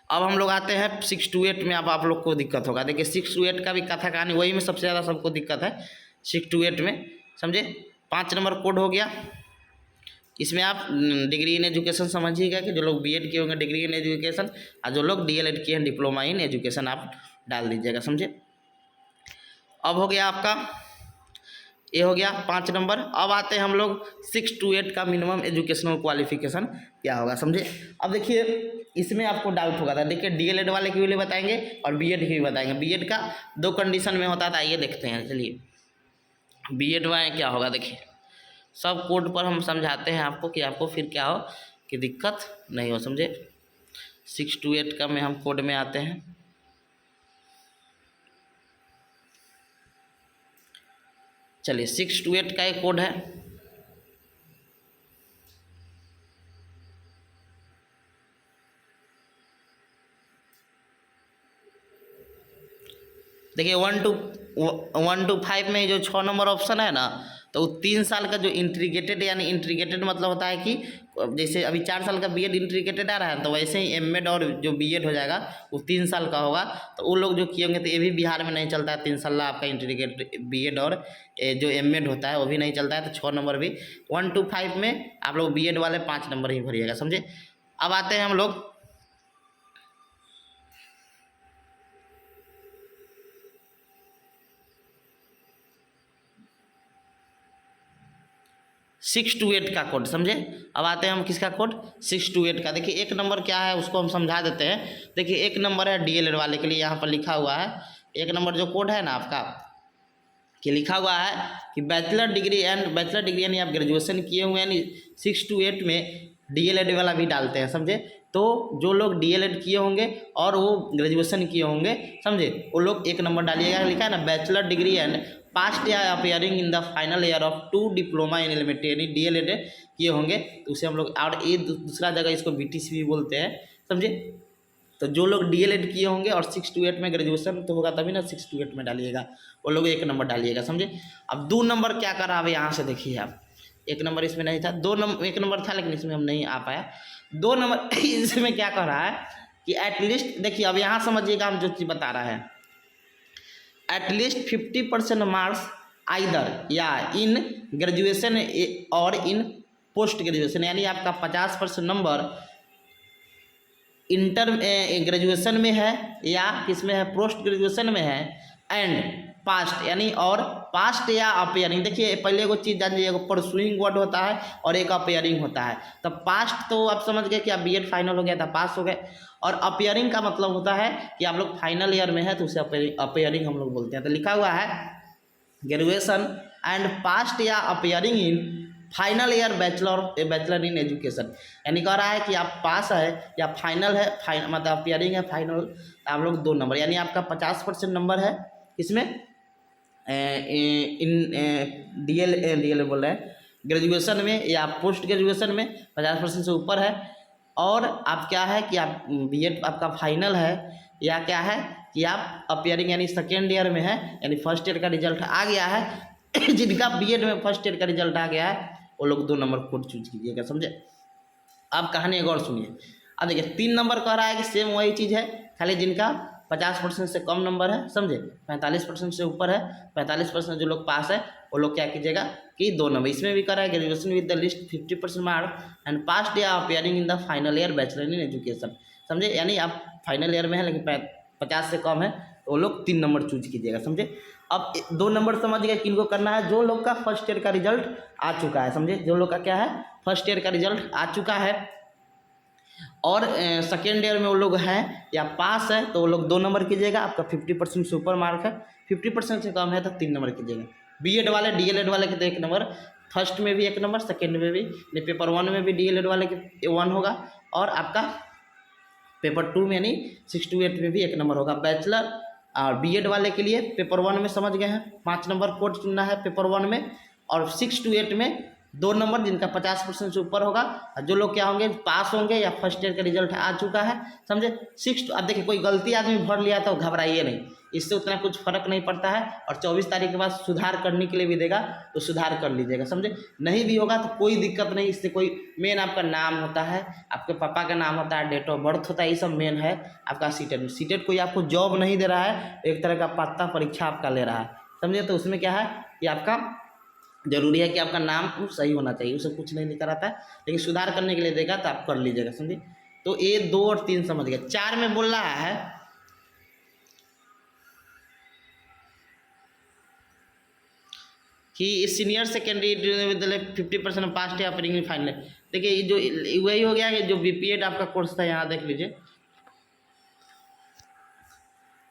अब हम लोग आते हैं 6 to 8 में। अब आप लोग को दिक्कत होगा, देखिए 6 to 8 का भी कथा कहानी वही में सबसे ज़्यादा सबको दिक्कत है 6 to 8 में, समझे। 5 नंबर कोड हो गया, इसमें आप डिग्री इन एजुकेशन समझिएगा कि जो लोग बीएड किए होंगे डिग्री इन एजुकेशन, और जो लोग डीएलएड किए हैं डिप्लोमा इन एजुकेशन आप डाल दीजिएगा, समझे। अब हो गया आपका, ये हो गया 5 नंबर। अब आते हैं हम लोग 6 to 8 का मिनिमम एजुकेशनल क्वालिफिकेशन क्या होगा, समझे। अब देखिए इसमें आपको डाउट होगा था, देखिए डीएलएड वाले के लिए बताएंगे और बीएड की भी बताएंगे। बीएड का 2 कंडीशन में होता था, आइए देखते हैं, चलिए बीएड में क्या होगा। देखिए सब कोड पर हम समझाते हैं आपको कि आपको फिर क्या हो कि दिक्कत नहीं हो, समझे। 6 to 8 का में हम कोड में आते हैं। चलिए 6 to 8 का एक कोड है, देखिए 1 to 5 में जो 6 नंबर ऑप्शन है ना, तो 3 साल का जो इंटीग्रेटेड, यानी इंटीग्रेटेड मतलब होता है कि जैसे अभी 4 साल का बीएड इंटीग्रेटेड आ रहा है, तो वैसे ही एमएड और जो बीएड हो जाएगा वो 3 साल का होगा। तो वो लोग जो किए होंगे, तो ये भी बिहार में नहीं चलता है 3 साल आपका इंटीग्रेटेड बीएड, और जो एमएड होता है वो भी नहीं चलता है। तो 6 नंबर भी 1 to 5 में आप लोग बीएड वाले 5 नंबर ही भरिएगा, समझे। अब आते हैं हम लोग 6 to 8 का कोड, समझे। अब आते हैं हम किसका कोड, 6 to 8 का। देखिए 1 नंबर क्या है उसको हम समझा देते हैं। देखिए 1 नंबर है डीएलएड वाले के लिए, यहाँ पर लिखा हुआ है 1 नंबर जो कोड है ना आपका, कि लिखा हुआ है कि बैचलर डिग्री यानी आप ग्रेजुएशन किए हुए, यानी 6 to 8 में डीएलएड वाला भी डालते हैं, समझे। तो जो लोग डीएलएड किए होंगे और वो ग्रेजुएशन किए होंगे, समझे, वो लोग 1 नंबर डालिएगा। लिखा है ना बैचलर डिग्री एंड पास्ट या appearing in the final year of 2 diploma in elementary, यानी डीएलएड किए होंगे, तो उसे हम लोग, और ये दूसरा जगह इसको बीटीसी भी बोलते हैं, समझे। तो जो लोग डीएलएड किए होंगे और 6 to 8 में ग्रेजुएशन तो होगा तभी ना 6 to 8 में डालिएगा, वो लोग 1 नंबर डालिएगा, समझे। अब 2 नंबर क्या कर रहा है यहाँ से देखिए आप, 1 नंबर इसमें नहीं था, 1 नंबर था लेकिन इसमें हम नहीं आ पाया। 2 नंबर इसमें क्या कर रहा है कि एटलीस्ट, देखिए अब यहाँ समझिएगा हम जो चीज़ बता रहा है, एटलीस्ट 50% मार्क्स आइदर या इन ग्रेजुएशन और इन पोस्ट ग्रेजुएशन, यानी आपका 50% नंबर इंटर ग्रेजुएशन में है या किसमें है, पोस्ट ग्रेजुएशन में है, एंड पास्ट यानी और पास्ट या अपियरिंग। देखिए पहले एगो चीज़ जान लीजिए, परसुइंग वर्ड होता है और एक अपियरिंग होता है। तो पास्ट तो आप समझ गए कि आप बीएड फाइनल हो गया था, पास हो गए, और अपियरिंग का मतलब होता है कि आप लोग फाइनल ईयर में है, तो उसे अपियरिंग हम लोग बोलते हैं। तो लिखा हुआ है ग्रेजुएशन एंड पास्ट या appearing in final year bachelor in education, यानी कह रहा है कि आप पास है या फाइनल है, मतलब अपियरिंग है फाइनल, आप लोग 2 नंबर, यानी आपका 50% नंबर है इसमें इन डीएल बोल रहे हैं ग्रेजुएशन में या पोस्ट ग्रेजुएशन में 50% से ऊपर है, और आप क्या है कि आप बीएड आपका फाइनल है, या क्या है कि आप अपियरिंग यानी सेकेंड ईयर में है, यानी फर्स्ट ईयर का रिजल्ट आ गया है। जिनका बीएड में फर्स्ट ईयर का रिजल्ट आ गया है वो लोग 2 नंबर कोड चूज कीजिएगा, समझे। अब कहानी एक और सुनिए। अब देखिए 3 नंबर कह रहा है कि सेम वही चीज़ है, खाली जिनका 50% से कम नंबर है, समझे, 45% से ऊपर है, 45% जो लोग पास है वो लोग क्या कीजिएगा कि 2 नंबर। इसमें भी करा है graduation with the least 50% mark and passed या appearing in the final year bachelor in education, समझे, यानी आप फाइनल ईयर में है लेकिन 50 से कम है, तो वो लोग 3 नंबर चूज कीजिएगा, समझे। अब 2 नंबर समझ गए किनको करना है, जो लोग का फर्स्ट ईयर का रिजल्ट आ चुका है, समझे, जो लोग का क्या है फर्स्ट ईयर का रिजल्ट आ चुका है और सेकेंड ईयर में वो लोग हैं या पास है, तो वो लोग 2 नंबर कीजिएगा। आपका 50% से ऊपर मार्क है, 50% से कम है तो 3 नंबर कीजिएगा। बीएड वाले डीएलएड वाले के तो 1 नंबर, फर्स्ट में भी 1 नंबर, सेकेंड में भी, पेपर 1 में भी डीएलएड वाले के 1 होगा, और आपका पेपर 2 में यानी 6 to 8 में भी 1 नंबर होगा। बैचलर और बीएड वाले के लिए पेपर 1 में समझ गए हैं 5 नंबर कोड चुनना है पेपर 1 में, और 6 to 8 में 2 नंबर जिनका 50% से ऊपर होगा, और जो लोग क्या होंगे पास होंगे या फर्स्ट ईयर का रिजल्ट आ चुका है, समझे। 6 अब देखिए कोई गलती आदमी भर लिया तो घबराइए नहीं, इससे उतना कुछ फर्क नहीं पड़ता है, और 24 तारीख के बाद सुधार करने के लिए भी देगा तो सुधार कर लीजिएगा, समझे। नहीं भी होगा तो कोई दिक्कत नहीं, इससे कोई मेन आपका नाम होता है, आपके पापा का नाम होता है, डेट ऑफ बर्थ होता है, ये सब मेन है आपका सीटेट में। सीटेट कोई आपको जॉब नहीं दे रहा है, एक तरह का पात्रता परीक्षा आपका ले रहा है, समझे। तो उसमें क्या है कि आपका जरूरी है कि आपका नाम सही होना चाहिए, उसे कुछ नहीं लिखा रहता है, लेकिन सुधार करने के लिए देगा तो आप कर लीजिएगा, समझे। तो ये 2 और 3 समझ गए। 4 में बोल रहा है कि सीनियर सेकेंडरी विद्यालय 50% पास या प्री फाइनल। देखिए ये जो वही हो गया कि जो बीपीएड आपका कोर्स था, यहाँ देख लीजिए।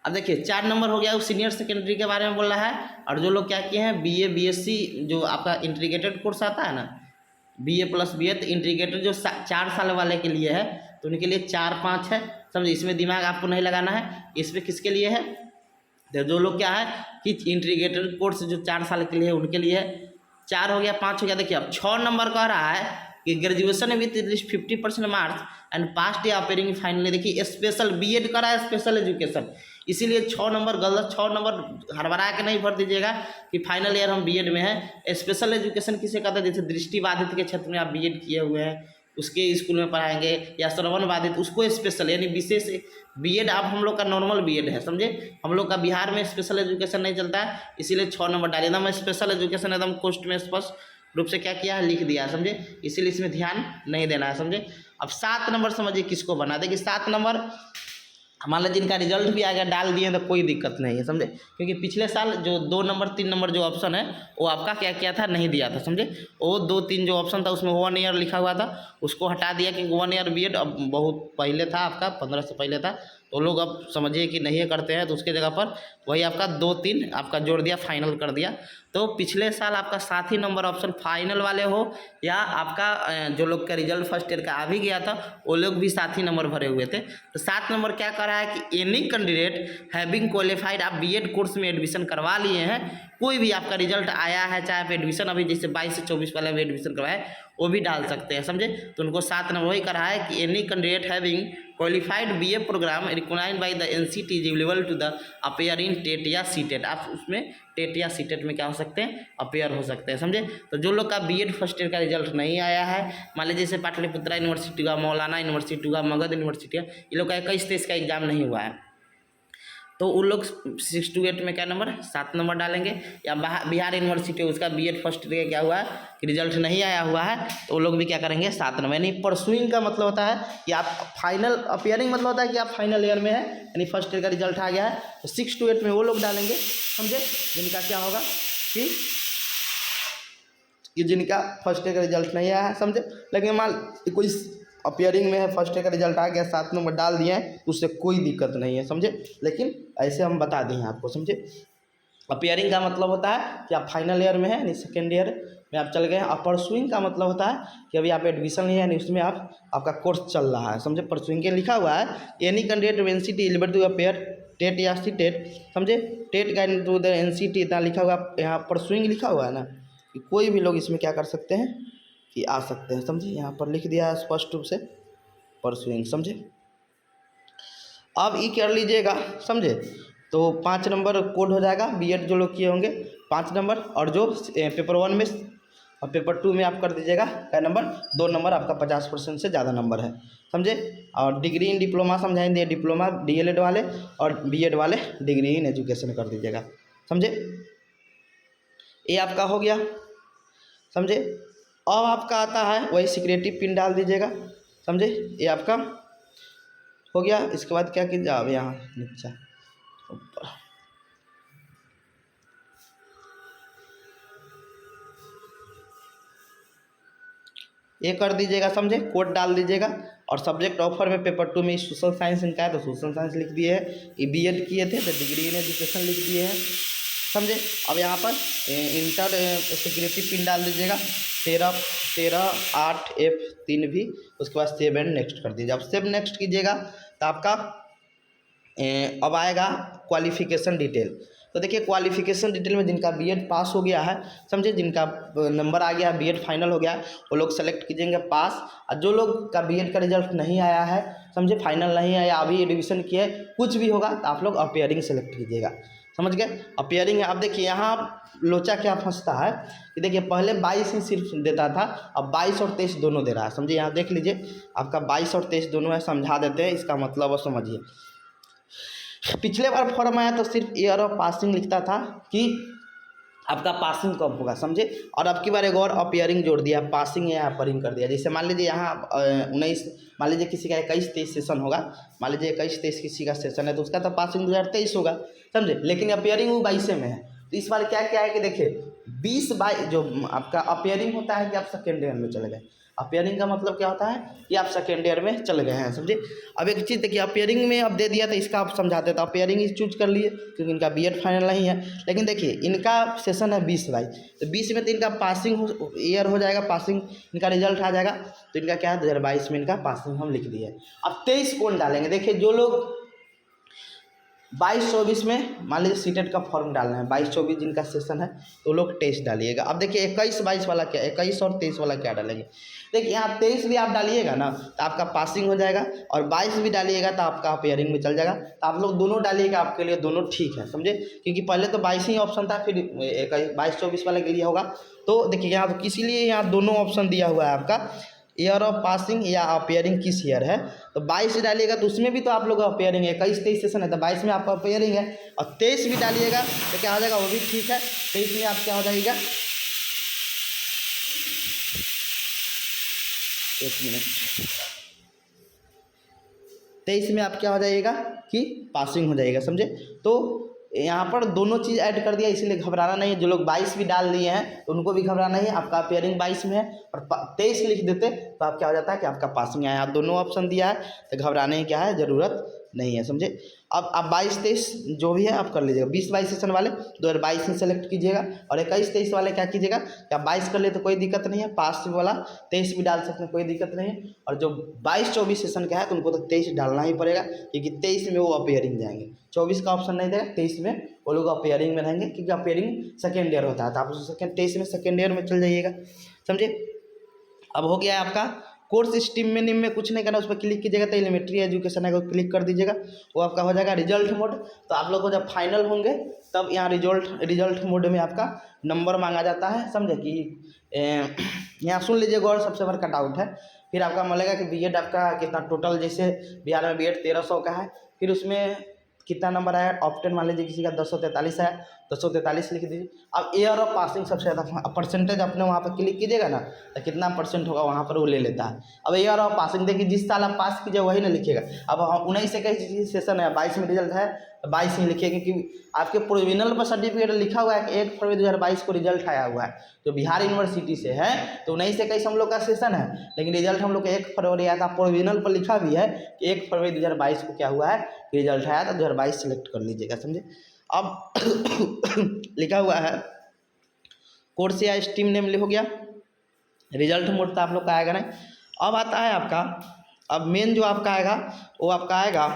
अब देखिए 4 नंबर हो गया वो सीनियर सेकेंडरी के बारे में बोल रहा है, और जो लोग क्या किए हैं बीए बीएससी जो आपका इंटीग्रेटेड कोर्स आता है ना, बीए प्लस बीए, तो इंटीग्रेटेड जो 4 साल वाले के लिए है तो उनके लिए 4-5 है, समझिए। इसमें दिमाग आपको नहीं लगाना है, इसमें किसके लिए है, तो जो लोग क्या है कि इंटीग्रेटेड कोर्स जो 4 साल के लिए है उनके लिए है। 4 हो गया, 5 हो गया। देखिए अब 6 नंबर कह रहा है कि graduation with at least 50% marks and passed या अपेयरिंग फाइनली। देखिए स्पेशल बीएड करा है, स्पेशल एजुकेशन, इसीलिए 6 नंबर गलत। 6 नंबर हड़बड़ा के नहीं भर दीजिएगा कि फाइनल ईयर हम बीएड में है। स्पेशल एजुकेशन किसे कहते हैं, जैसे दृष्टिबाधित के क्षेत्र में आप बीएड किए हुए हैं उसके स्कूल में पढ़ाएंगे, या श्रवण बाधित उसको स्पेशल, यानी विशेष बीएड। आप हम लोग का नॉर्मल बीएड है, समझे। हम लोग का बिहार में स्पेशल एजुकेशन नहीं चलता है, इसीलिए 6 नंबर डालिए। एकदम स्पेशल एजुकेशन एकदम पोस्ट में स्पष्ट रूप से क्या किया है, लिख दिया है, समझे। इसीलिए इसमें ध्यान नहीं देना है, समझे। अब 7 नंबर समझिए किसको बना देगी। 7 नंबर मान लो जिनका रिजल्ट भी आ गया डाल दिए तो कोई दिक्कत नहीं है, समझे। क्योंकि पिछले साल जो 2 नंबर 3 नंबर जो ऑप्शन है वो आपका क्या किया था, नहीं दिया था, समझे। वो 2-3 जो ऑप्शन था उसमें 1 ईयर लिखा हुआ था, उसको हटा दिया क्योंकि 1 ईयर बीएड अब बहुत पहले था, आपका 15 से पहले था, तो लोग अब समझिए कि नहीं करते हैं, तो उसके जगह पर वही आपका 2-3 आपका जोड़ दिया, फाइनल कर दिया। तो पिछले साल आपका 7 ही नंबर ऑप्शन फाइनल वाले हो, या आपका जो लोग का रिजल्ट फर्स्ट ईयर का आ भी गया था वो लोग भी 7 ही नंबर भरे हुए थे। तो 7 नंबर क्या कर रहा है कि एनी कैंडिडेट हैविंग क्वालिफाइड, आप बीएड कोर्स में एडमिशन करवा लिए हैं, कोई भी आपका रिजल्ट आया है, चाहे आप एडमिशन अभी जैसे 22 से 24 वाला भी एडमिशन करवाए वो भी डाल सकते हैं, समझे। तो उनको 7 नंबर वही कर रहा है कि any candidate having qualified BA programme recognised by the NCT is eligible to the appear in TET या सीटेट। आप उसमें टेट या सीटेट में क्या हो सकते हैं, अपेयर हो सकते हैं, समझे। तो जो लोग का बीएड फर्स्ट ईयर का रिजल्ट नहीं आया है, मान लीजिए जैसे पाटलिपुत्रा यूनिवर्सिटी हुआ, मौलाना यूनिवर्सिटी हुआ, मगध यूनिवर्सिटी है, ये लोग का 21-23 का एग्जाम नहीं हुआ है, तो उन लोग 6 to 8 में क्या नंबर 7 नंबर डालेंगे। या बिहार यूनिवर्सिटी उसका बीएड फर्स्ट ईयर का क्या हुआ है कि रिजल्ट नहीं आया हुआ है, तो वो लोग भी क्या करेंगे 7 नंबर। यानी परसुइंग का मतलब होता है कि आप फाइनल, अपियरिंग मतलब होता है कि आप फाइनल ईयर में है, यानी फर्स्ट ईयर का रिजल्ट आ गया है, तो 6 to 8 में वो लोग डालेंगे, समझे, जिनका क्या होगा कि जिनका फर्स्ट ईयर का रिजल्ट नहीं आया है, समझे। लेकिन मान कोई अपियरिंग में है, फर्स्ट ईयर का रिजल्ट आ गया, 7 नंबर डाल दिए हैं, तो उससे कोई दिक्कत नहीं है, समझे। लेकिन ऐसे हम बता दिए हैं आपको, समझे। अपियरिंग का मतलब होता है कि आप फाइनल ईयर में है, यानी सेकेंड ईयर में आप चल गए हैं। और परसुइंग का मतलब होता है कि अभी आप एडमिशन लिए हैं, यानी उसमें आपका कोर्स चल रहा है, समझे। परसुइंग के लिखा हुआ है any candidate NCT eligible to appear TET या सीटेट, समझे, TET guide to the NCT, इतना लिखा हुआ, यहाँ परसुइंग लिखा हुआ है ना, कि कोई भी लोग इसमें क्या कर सकते हैं कि आ सकते हैं, समझे। यहाँ पर लिख दिया है स्पष्ट रूप से परसुइंग, समझे। अब ये कर लीजिएगा, समझे। तो 5 नंबर कोड हो जाएगा, बीएड जो लोग किए होंगे 5 नंबर, और जो पेपर 1 में और पेपर 2 में आप कर दीजिएगा क्या नंबर 2 नंबर, आपका 50% से ज़्यादा नंबर है, समझे। और डिग्री इन डिप्लोमा समझाएंगे, डिप्लोमा डीएलएड वाले, और बीएड वाले डिग्री इन एजुकेशन कर दीजिएगा, समझे। ये आपका हो गया, समझे। अब आपका आता है वही सिक्योरिटी पिन डाल दीजिएगा, समझे, ये आपका हो गया। इसके बाद क्या कीजिए, अब यहाँ नीचे ऊपर ये कर दीजिएगा, समझे, कोड डाल दीजिएगा। और सब्जेक्ट ऑफर में पेपर 2 में सोशल साइंस इनका है, तो सोशल साइंस लिख दिए है। ये बीएड किए थे तो डिग्री इन एजुकेशन लिख दिए हैं, समझे। अब यहाँ पर इंटर सिक्योरिटी पिन डाल दीजिएगा 13-8F3 भी, उसके बाद सेव एंड नेक्स्ट कर दीजिए। अब सेव नेक्स्ट कीजिएगा तो आपका अब आएगा क्वालिफिकेशन डिटेल। तो देखिए क्वालिफिकेशन डिटेल में जिनका बीएड पास हो गया है, समझे, जिनका नंबर आ गया, बीएड फाइनल हो गया, वो लोग सेलेक्ट कीजिएंगे पास। और जो लोग का बीएड का रिजल्ट नहीं आया है, समझे, फाइनल नहीं आया, अभी एडमिशन किए, कुछ भी होगा तो आप लोग अपियरिंग सेलेक्ट कीजिएगा, समझ गए। अपियरिंग है। अब देखिए यहाँ लोचा क्या फंसता है कि देखिए पहले 22 ही सिर्फ देता था, अब 22 और 23 दोनों दे रहा है, समझिए। यहाँ देख लीजिए आपका 22 और 23 दोनों है, समझा देते हैं इसका मतलब और समझिए। पिछले बार फॉर्म आया तो सिर्फ ईयर ऑफ पासिंग लिखता था कि आपका पासिंग कब होगा, समझे। और अब की बार एक और अपियरिंग जोड़ दिया, पासिंग या अपरिंग कर दिया। जैसे मान लीजिए यहाँ 19, मान लीजिए किसी का 21-23 सेशन होगा, मान लीजिए 21-23 किसी का सेशन है तो उसका तो पासिंग 2023 होगा, समझे, लेकिन अपियरिंग वो 22 में है। तो इस बार क्या क्या है कि देखिए 20-22 जो आपका अपियरिंग होता है कि आप सेकेंड ईयर में चले गए। अपियरिंग का मतलब क्या होता है कि आप सेकेंड ईयर में चले गए हैं, समझे। अब एक चीज़ देखिए अपियरिंग में अब दे दिया तो इसका आप समझाते तो अपियरिंग ही चूज कर लिए क्योंकि इनका बीएड फाइनल नहीं है। लेकिन देखिए इनका सेशन है 20-22, तो 20 में तो इनका पासिंग ईयर हो जाएगा, पासिंग इनका रिजल्ट आ जाएगा, तो इनका क्या है 2022 में इनका पासिंग हम लिख दिए। अब 23 कौन डालेंगे, देखिए जो लोग 22-24 में मान लीजिए सीटेट का फॉर्म डालना है, 22-24 जिनका सेशन है तो लोग टेस्ट डालिएगा। अब देखिए 21-22 वाला क्या, 21 और 23 वाला क्या डालेंगे। देखिए यहाँ 23 भी आप डालिएगा ना तो आपका पासिंग हो जाएगा, और 22 भी डालिएगा तो आपका अपियरिंग में चल जाएगा। तो आप लोग दोनों डालिएगा, आपके लिए दोनों ठीक है, समझे, क्योंकि पहले तो 22 ही ऑप्शन था, फिर 22-24 वाले के लिए होगा। तो देखिए यहाँ तो इसीलिए यहाँ दोनों ऑप्शन दिया हुआ है आपका, ईयर ऑफ पासिंग या अपियरिंग किस ईयर है। तो 22 डालिएगा तो उसमें भी तो आप लोग अपियरिंग है, 21-23 सेशन है तो 22 में आपका अपियरिंग है, और 23 भी डालिएगा तो क्या हो जाएगा, वो भी ठीक है। 23 में आप क्या हो जाएगा, एक मिनट, 23 में आप क्या हो जाइएगा कि पासिंग हो जाएगा, समझे। तो यहाँ पर दोनों चीज़ ऐड कर दिया, इसलिए घबराना नहीं है। जो लोग 22 भी डाल दिए हैं तो उनको भी घबराना नहीं है, आपका अपियरिंग 22 में है और 23 लिख देते तो आप क्या हो जाता है कि आपका पासिंग आया। आप दोनों ऑप्शन दिया है तो घबराने की क्या है ज़रूरत नहीं है, समझे। अब आप 22-23 जो भी है आप कर लीजिएगा। 20-22 सेशन वाले 2022 ही सेलेक्ट कीजिएगा, और 21-23 वाले क्या कीजिएगा कि आप 22 कर ले तो कोई दिक्कत नहीं है, पास वाला 23 भी डाल सकते हैं, कोई दिक्कत नहीं है। और जो 22-24 सेशन का है तो उनको तो 23 डालना ही पड़ेगा, क्योंकि 23 में वो अपियरिंग जाएंगे, 24 का ऑप्शन नहीं देगा, 23 में वो लोग अपियरिंग में रहेंगे, क्योंकि अपियरिंग सेकेंड ईयर होता है। तो आप 23 में सेकेंड ईयर में चल जाइएगा, समझे। अब हो गया है आपका कोर्स स्ट्रीम में, निम में कुछ नहीं करना, उस पर क्लिक कीजिएगा तो एलिमेंट्री एजुकेशन है, क्लिक कर दीजिएगा, वो आपका हो जाएगा रिजल्ट मोड। तो आप लोग को जब फाइनल होंगे तब यहाँ रिजल्ट मोड में आपका नंबर मांगा जाता है, समझे कि यहाँ सुन लीजिए गौर, सबसे बड़ा डाउट है। फिर आपका मिलेगा कि बीएड आपका कितना टोटल, जैसे बिहार में बीएड 1300 का है, फिर उसमें कितना नंबर आया, ऑप्टेन मान लीजिए किसी का 243 आया, 243 लिख दीजिए। अब ईयर ऑफ पासिंग सबसे ज़्यादा परसेंटेज अपने वहाँ पर क्लिक कीजिएगा ना तो कितना परसेंट होगा वहाँ पर वो ले लेता है। अब ईयर ऑफ पासिंग देखिए जिस साल आप पास कीजिए वही ना लिखिएगा। अब 19-21 सेशन है, 22 में रिजल्ट है तो 22 ही लिखिएगा, क्योंकि आपके प्रोविजनल पर सर्टिफिकेट लिखा हुआ है कि 1 फरवरी 2022 को रिजल्ट आया हुआ है, जो बिहार यूनिवर्सिटी से है। तो 19-21 हम लोग का सेशन है, लेकिन रिजल्ट हम लोग का 1 फरवरी आया था, प्रोविजनल पर लिखा भी है कि 1 फरवरी 2022 को क्या हुआ है रिजल्ट आया था, 2022 सेलेक्ट कर लीजिएगा, समझे। अब लिखा हुआ है कोर्स या स्ट्रीम नेम हो गया, रिजल्ट मोड तो आप लोग का आएगा नहीं। अब आता है आपका, अब मेन जो आपका आएगा वो आपका आएगा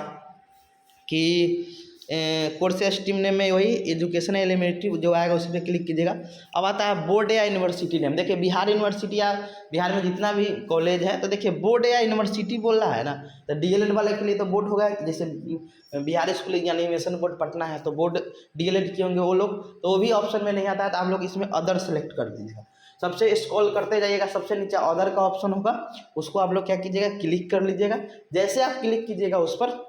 कि कोर्स या स्ट्रीम नेम में वही एजुकेशन एलिमेंट्री जो आएगा उसी पर क्लिक कीजिएगा। अब आता है बोर्ड या यूनिवर्सिटी नेम। देखिए बिहार यूनिवर्सिटी या बिहार में जितना भी कॉलेज है, तो देखिए बोर्ड या यूनिवर्सिटी बोल रहा है ना, तो डीएलएड वाले के लिए तो बोर्ड होगा, जैसे Bihar school animation board Patna है तो बोर्ड डीएलएड किए होंगे वो लोग, तो वो भी ऑप्शन में नहीं आता है, तो आप लोग इसमें अदर सेलेक्ट कर दीजिएगा। सबसे स्क्रॉल करते जाइएगा, सबसे नीचे अदर का ऑप्शन होगा, उसको आप लोग क्या कीजिएगा क्लिक कर लीजिएगा। जैसे आप क्लिक कीजिएगा उस पर,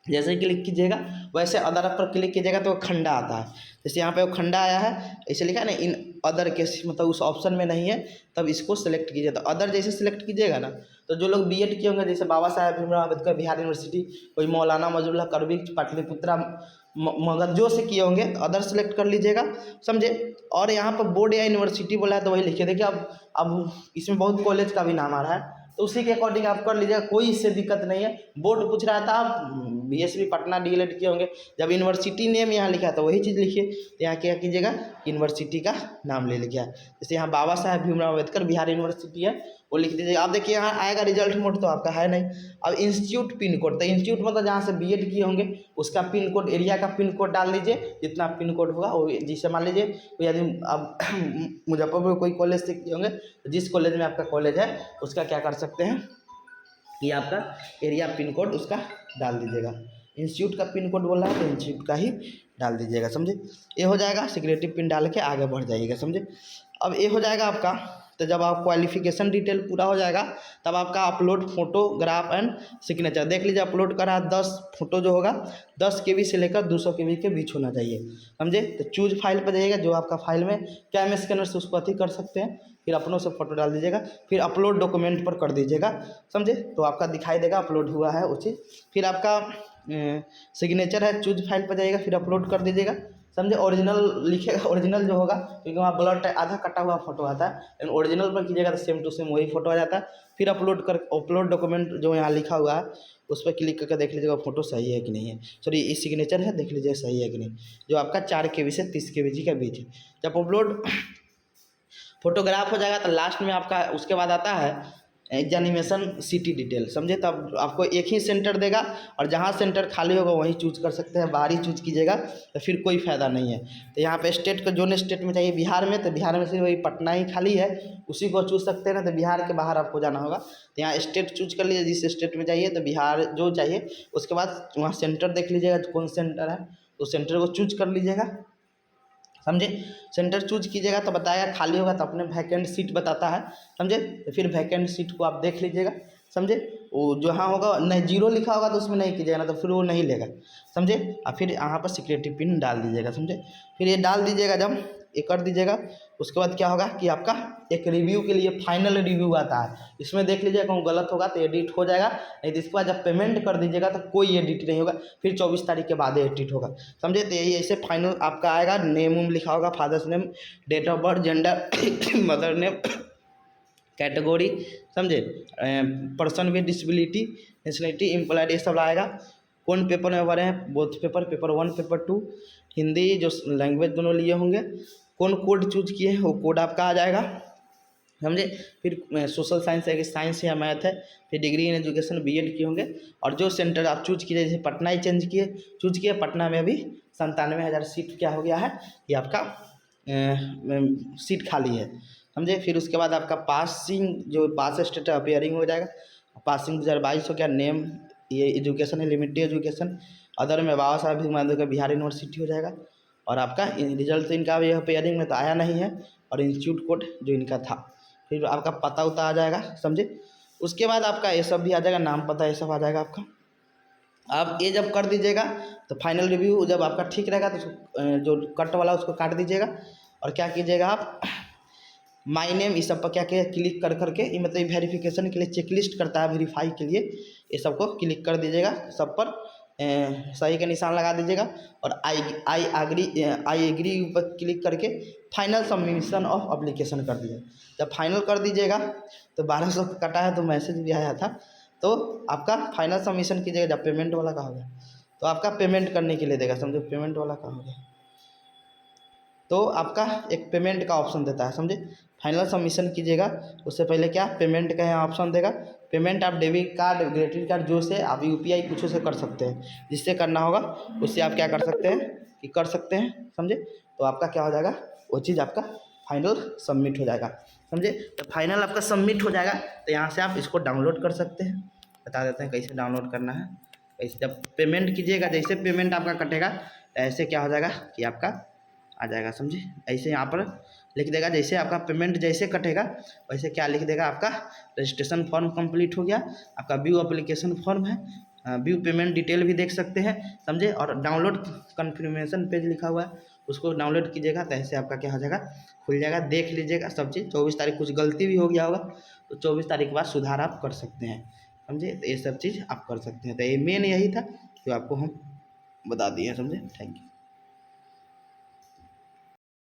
जैसे ही क्लिक कीजिएगा वैसे अदर पर क्लिक कीजिएगा तो खंडा आता है। जैसे यहाँ पे वो खंडा आया है, ऐसे लिखा है ना इन अदर केस, मतलब उस ऑप्शन में नहीं है, तब इसको सेलेक्ट कीजिए। तो अदर जैसे सेलेक्ट कीजिएगा ना, तो जो लोग बीएड किए होंगे जैसे बाबा साहेब भीमराव अम्बेडकर बिहार यूनिवर्सिटी, कोई मौलाना मजरूल्लाह करवी पाटलिपुत्रा मगरजो से किए होंगे, तो अदर सेलेक्ट कर लीजिएगा, समझे। और यहाँ पर बोर्ड या यूनिवर्सिटी बोला है तो वही लिखिए। देखिए अब इसमें बहुत कॉलेज का भी नाम आ रहा है, तो उसी के अकॉर्डिंग आप कर लीजिएगा, कोई इससे दिक्कत नहीं है। बोर्ड पूछ रहा था BSB पटना DLED किए होंगे, जब यूनिवर्सिटी नेम यहाँ लिखा है तो वही चीज़ लिखिए। तो यहाँ क्या कीजिएगा, यूनिवर्सिटी का नाम ले लिखिए। जैसे यहाँ बाबा साहेब भीमराव अम्बेडकर बिहार यूनिवर्सिटी है, वो लिख दीजिएगा। आप देखिए यहाँ आएगा रिजल्ट मोड, तो आपका है नहीं। अब इंस्टीट्यूट पिन कोड, तो इंस्टीट्यूट मतलब जहाँ से BEd किए होंगे उसका पिन कोड, एरिया का पिन कोड डाल दीजिए, जितना पिन कोड होगा वो। जिससे मान लीजिए यदि आप मुजफ्फरपुर कोई कॉलेज से किए होंगे, तो जिस कॉलेज में आपका कॉलेज है उसका क्या कर सकते हैं कि आपका एरिया पिन कोड उसका डाल दीजिएगा। इंस्टीट्यूट का पिन कोड बोल रहा है तो इंस्टीट्यूट का ही डाल दीजिएगा, समझे। ये हो जाएगा, सिक्योरिटी पिन डाल के आगे बढ़ जाइएगा, समझे। अब ये हो जाएगा आपका। तो जब आप क्वालिफिकेशन डिटेल पूरा हो जाएगा तब आपका अपलोड फोटोग्राफ एंड सिग्नेचर देख लीजिए। अपलोड करा 10 फोटो जो होगा 10 KB से लेकर 200 KB के बीच होना चाहिए, समझे। तो चूज फाइल पर जाइएगा, जो आपका फाइल में कैम स्कैनर से उसको अति कर सकते हैं, फिर अपनों से फोटो डाल दीजिएगा, फिर अपलोड डॉक्यूमेंट पर कर दीजिएगा, समझे। तो आपका दिखाई देगा अपलोड हुआ है वो चीज़। फिर आपका सिग्नेचर है, चूज फाइल पर जाइएगा, फिर अपलोड कर दीजिएगा, समझे। ओरिजिनल लिखेगा, ओरिजिनल जो होगा, क्योंकि वहाँ ब्लर आधा कटा हुआ फोटो आता है, लेकिन ओरिजिनल पर कीजिएगा तो सेम टू सेम वही फोटो आ जाता है। फिर अपलोड डॉक्यूमेंट जो यहाँ लिखा हुआ है उस पर क्लिक करके देख लीजिएगा फोटो सही है कि नहीं है। सॉरी, ये सिग्नेचर है, देख लीजिए सही है कि नहीं, जो आपका 4 KB से 30 KB के बीच है। जब अपलोड फोटोग्राफ हो जाएगा तो लास्ट में आपका उसके बाद आता है एग्जामिनेशन सिटी डिटेल, समझे। तब आपको एक ही सेंटर देगा और जहाँ सेंटर खाली होगा वहीं चूज कर सकते हैं, बाहर ही चूज कीजिएगा तो फिर कोई फ़ायदा नहीं है। तो यहाँ पे स्टेट का जोन स्टेट में चाहिए बिहार में, तो बिहार में सिर्फ वही पटना ही खाली है, उसी को चूज सकते हैं ना। तो बिहार के बाहर आपको जाना होगा, तो यहाँ स्टेट चूज कर लीजिए, जिस स्टेट में चाहिए तो बिहार जो चाहिए। उसके बाद वहाँ सेंटर देख लीजिएगा कौन सेंटर है, तो सेंटर को चूज कर लीजिएगा, समझे। सेंटर चूज कीजिएगा तो बताएगा, खाली होगा तो अपने वैकेंट सीट बताता है, समझे। तो फिर वैकेंट सीट को आप देख लीजिएगा, समझे। वो जहाँ होगा नहीं 0 लिखा होगा तो उसमें नहीं कीजिएगा ना, तो फिर वो नहीं लेगा, समझे। और फिर यहाँ पर सिक्योरिटी पिन डाल दीजिएगा, समझे। फिर ये डाल दीजिएगा, जब ये कर दीजिएगा उसके बाद क्या होगा कि आपका एक रिव्यू के लिए फाइनल रिव्यू आता है। इसमें देख लीजिएगा कहीं गलत होगा तो एडिट हो जाएगा, नहीं तो इसके बाद जब पेमेंट कर दीजिएगा तो कोई एडिट नहीं होगा, फिर 24 तारीख के बाद एडिट होगा, समझे। तो यही ऐसे फाइनल आपका आएगा। नेम उम लिखा होगा, father's name, date of birth, gender, mother name, category, समझे, person with disability, nationality, employed, ये सब आएगा। कौन पेपर में भरे हैं, बोथ पेपर 1 पेपर 2, हिंदी जो लैंग्वेज दोनों लिए होंगे, कौन कोड चूज किए हैं वो कोड आपका आ जाएगा, समझे। फिर सोशल साइंस है कि साइंस या मैथ है, फिर डिग्री इन एजुकेशन BEd किए होंगे, और जो सेंटर आप चूज कीजिए, जैसे पटना ही चूज किए, पटना में अभी 97,000 सीट क्या हो गया है कि आपका सीट खाली है, समझे। फिर उसके बाद आपका पासिंग जो पास स्टेट अपियरिंग हो जाएगा, पासिंग 2022 हो गया। नेम ये एजुकेशन है, लिमिटेड एजुकेशन, अदर में बाबा साहेब भीमराव अम्बेडकर बिहार यूनिवर्सिटी हो जाएगा। और आपका रिजल्ट तो इनका यह पेयरिंग में तो आया नहीं है, और इंस्टीट्यूट कोड जो इनका था। फिर आपका पता उता आ जाएगा, समझे। उसके बाद आपका ये सब भी आ जाएगा, नाम पता ये सब आ जाएगा आपका। आप ये जब कर दीजिएगा तो फाइनल रिव्यू जब आपका ठीक रहेगा तो जो कट वाला उसको काट दीजिएगा, और क्या कीजिएगा आप माई नेम इस सब पर क्या किया क्लिक कर करके, ये मतलब वेरिफिकेशन के लिए चेकलिस्ट करता है, वेरीफाई के लिए ये सबको क्लिक कर दीजिएगा, सब पर सही का निशान लगा दीजिएगा, और आई एग्री पर क्लिक करके फाइनल सबमिशन ऑफ एप्लीकेशन कर दीजिए। जब फाइनल कर दीजिएगा तो 1200 कटा है तो मैसेज भी आया था, तो आपका फाइनल सबमिशन कीजिएगा। जब पेमेंट वाला का हो गया तो आपका पेमेंट करने के लिए देगा, समझो। पेमेंट वाला का हो गया तो आपका एक पेमेंट का ऑप्शन देता है, समझे। फाइनल सबमिशन कीजिएगा उससे पहले क्या पेमेंट का यहाँ ऑप्शन देगा। पेमेंट आप डेबिट कार्ड, क्रेडिट कार्ड जो से आप UPI कुछ से कर सकते हैं, जिससे करना होगा उससे आप क्या कर सकते हैं कि कर सकते हैं, समझे। तो आपका क्या हो जाएगा, वो चीज़ आपका फाइनल सबमिट हो जाएगा, समझे। तो फाइनल आपका सबमिट हो जाएगा तो यहाँ से आप इसको डाउनलोड कर सकते हैं। बता देते हैं कैसे डाउनलोड करना है। कैसे जब पेमेंट कीजिएगा, जैसे पेमेंट आपका कटेगा ऐसे क्या हो जाएगा कि आपका आ जाएगा, समझे। ऐसे यहाँ पर लिख देगा, जैसे आपका पेमेंट जैसे कटेगा वैसे क्या लिख देगा, आपका रजिस्ट्रेशन फॉर्म कंप्लीट हो गया, आपका व्यू एप्लीकेशन फॉर्म है, व्यू पेमेंट डिटेल भी देख सकते हैं, समझे। और डाउनलोड कन्फर्मेशन पेज लिखा हुआ है उसको डाउनलोड कीजिएगा तो ऐसे आपका क्या हो जाएगा, खुल जाएगा। देख लीजिएगा सब चीज़। 24 तारीख कुछ गलती भी हो गया होगा तो 24 तारीख के बाद सुधार आप कर सकते हैं, समझे। तो ये सब चीज़ आप कर सकते हैं। तो ये मेन यही था जो आपको हम बता दिए, समझे। Thank you.